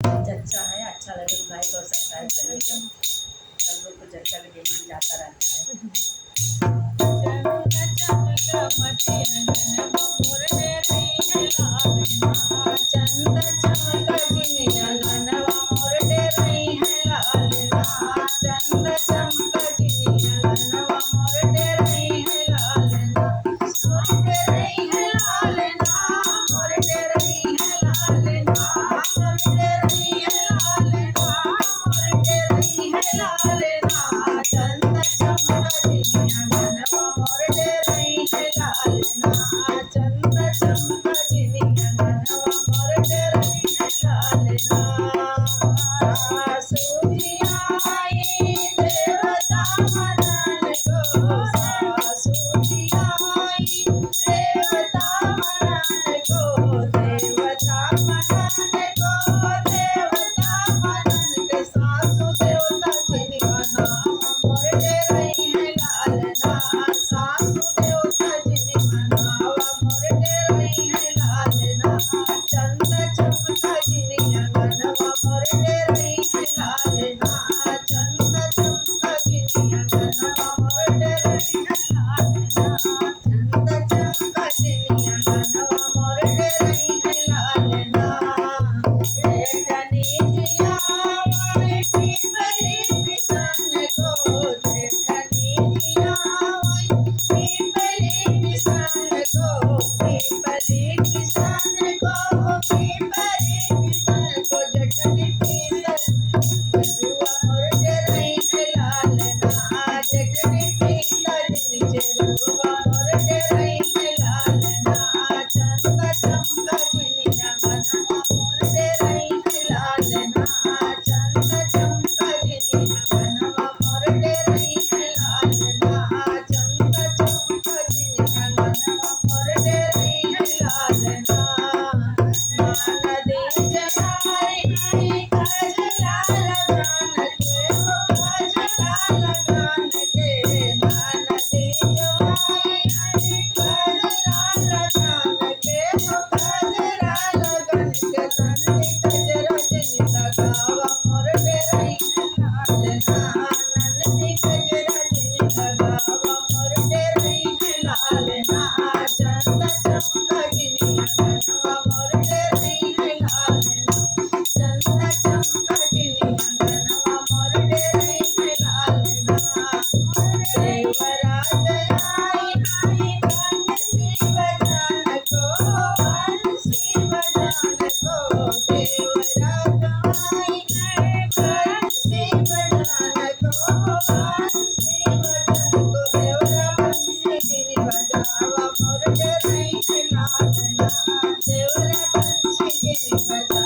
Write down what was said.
अच्छा है, अच्छा लगे तो लाइक और सब्सक्राइब करिएगा। सब लोग को चर्चा का डिमांड जाता रहता है। चंद चमक जिनिया गनवा मोर डेरई है लाल ना। चंद चमक जिनिया गनवा मोर डेरई है लाल ना। मोर डेरई है लाल ना, मोर डेरई है लाल ना, मोर डेरई है लाल ना, मोर डेरई है लाल ना। चंद चमक जिनिया गनवा मोर डेरई है लाल ना। चंद चमक जिनिया गनवा मोर डेरई है लाल ना। सूजियाई देवता मनन को, सूजियाई देवता मनन को, देवता मनन को, देवता मनन के सासु देवता जिनका नाम मोर डेरई है लाल ना। सासु देवता जिनका नाम मोर डेरई है लाल ना। चंद चमका जिनिया गनवा मोर डेरई है लाल ना। चंद चमका जिनिया गनवा मोर डेरई है लाल ना। चंद चमका जिनिया गनवा मोर डेरई है लाल ना। देखनी जिया वाई पीपली पिसन को, देखनी जिया वाई पीपली पिसन को, पीपली पिसन को, पीपली पिसन को, जखनी पीसल जरुआ मोर डेरई है लाल ना। जखनी पीसल जरुआ मोर डेरई है लाल ना। चंद चमका जिनिया गनवा मोर डेरई है लाल ना। चंद चमका जिनिया गनवा मोर डेरई है लाल ना। चंद चमका जिनिया गनवा मोर डेरई है लाल ना। नदी जमाई कजला लगान के, हो कजला लगान के। नदी जमाई कजला लगान के, हो कजला लगान के। नंदी कजरा जिनी लगावा मोर डेरई है लाल ना। नंदी कजरा जिनी लगावा मोर डेरई है लाल ना। चंद चमका जिनिया गनवा मोर डेरई है लाल ना। चंद चमका जिनिया गनवा मोर डेरई है लाल ना। देवराज आई बंसी बजान को, बंसी बजान को, देवराज आई बंसी बजान को, बंसी बजान को। देवरा बंसी जिनी बजावा मोर डेरई है लाल ना। देवरा बंसी जिनी बजावा